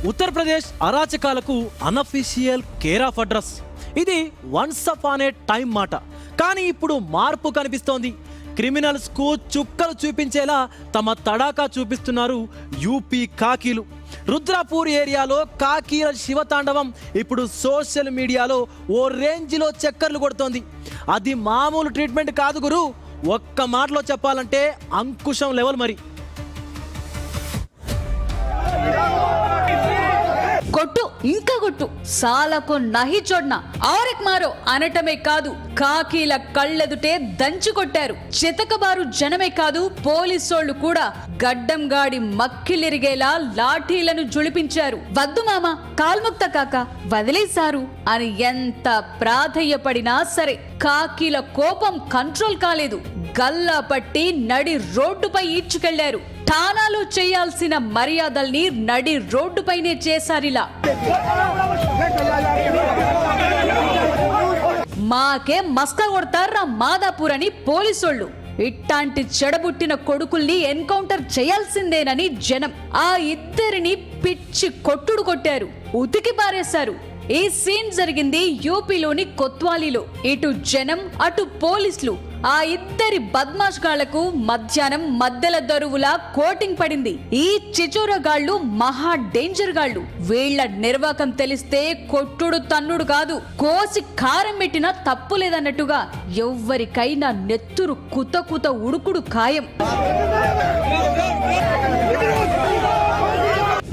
ఉత్తరప్రదేశ్ అరాచకాలకు unofficial care of address. ఇది once upon a time మాట. కానీ ఇప్పుడు మార్పు కనిపిస్తోంది. క్రిమినల్స్ కు చుక్కలు చూపించేలా తమ తడాకా చూపిస్తున్నారు యూపీ కాకీలు. రుద్రాపూర్ ఏరియాలో కాకీల శివతాండవం ఇప్పుడు సోషల్ మీడియాలో ఓ రేంజ్లో చక్కర్లు కొడుతోంది. అది మామూలు ట్రీట్మెంట్ కాదు గురు. ఒక్క మాటలో చెప్పాలంటే అంకుశం లెవెల్. మరి కొట్టు ఇంకా కొట్టు, సాలకు నహి చోడ్న ఆరెక్ మారో అనటమే కాదు, కాకీల కళ్ళెదుటే దంచి కొట్టారు. చితకబారు జనమే కాదు, పోలీసోళ్లు కూడా గడ్డం గాడి మక్కిలిరిగేలా లాఠీలను జుళిపించారు. వద్దు మామ, కాల్ముక్త కాక వదిలేశారు అని ఎంత ప్రాధేయపడినా సరే కాకీల కోపం కంట్రోల్ కాలేదు. గల్లా పట్టి నడి రోడ్డుపై ఈడ్చుకెళ్లారు. ఠానాలో చేయాల్సిన మర్యాదల్ని నడి రోడ్డుపైనే చేశారిలా. మాకే మస్కా కొడతారా మాదాపూర్ అని పోలీసోళ్లు. ఇట్టాంటి చెడబుట్టిన కొడుకుల్ని ఎన్కౌంటర్ చేయాల్సిందేనని జనం ఆ ఇద్దరిని పిచ్చి కొట్టుడు కొట్టారు, ఉతికి పారేశారు. ఈ సీన్ జరిగింది యూపీలోని కొత్వాలీలో. ఇటు జనం అటు పోలీసులు ఆ ఇద్దరి బద్మాష్గాళ్లకు మధ్యాహ్నం మద్దెల దరువులా కోటింగ్ పడింది. ఈ చిచోరగాళ్లు మహా డేంజర్ గాళ్లు. వీళ్ల నిర్వాకం తెలిస్తే కొట్టుడు తన్నుడు కాదు, కోసి కారం పెట్టినా తప్పు లేదన్నట్టుగా ఎవ్వరికైనా నెత్తురు కుత కుత ఉడుకుడు ఖాయం.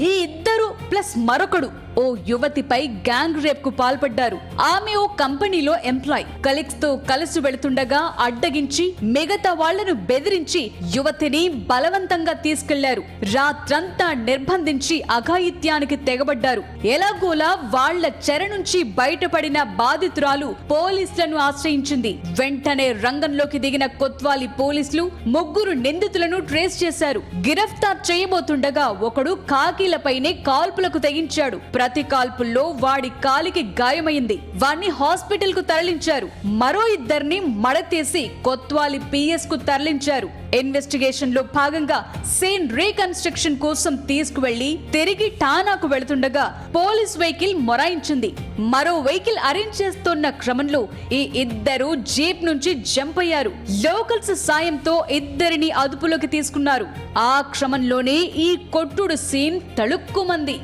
ఈ ఇద్దరు ప్లస్ మరొకడు ఓ యువతిపై గ్యాంగ్ రేప్ కు పాల్పడ్డారు. ఆమె ఓ కంపెనీలో ఎంప్లాయ్. కలీగ్స్ తో కలిసి వెళుతుండగా అడ్డగించి మిగతా వాళ్లను బెదిరించి యువతిని బలవంతంగా తీసుకెళ్లారు. రాత్రంతా నిర్బంధించి అఘాయిత్యానికి తెగబడ్డారు. ఎలాగోలా వాళ్ల చెర నుంచి బయటపడిన బాధితురాలు పోలీసులను ఆశ్రయించింది. వెంటనే రంగంలోకి దిగిన కొత్వాలి పోలీసులు ముగ్గురు నిందితులను ట్రేస్ చేశారు. గిరఫ్తార్ చేయబోతుండగా ఒకడు కాకీలపైనే కాల్పులకు తెగించాడు. ప్రతి కాల్పుల్లో వాడి కాలికి గాయమైంది. వాణ్ణి హాస్పిటల్ కు తరలించారు. మరో ఇద్దరిని మడతీసి కొత్వాలి పిఎస్ కు తరలించారు. ఇన్వెస్టిగేషన్ లో భాగంగా సీన్ రీకన్స్ట్రక్షన్ కోసం తీసుకువెళ్లి తిరిగి ఠానాకు వెళుతుండగా పోలీస్ వెహికల్ మొరాయించింది. మరో వెహికల్ అరేంజ్ చేస్తున్న క్రమంలో ఈ ఇద్దరు జీప్ నుంచి జంప్ అయ్యారు. లోకల్స్ సాయంతో ఇద్దరిని అదుపులోకి తీసుకున్నారు. ఆ క్రమంలోనే ఈ కొట్టుడు సీన్ తళుక్కుమంది.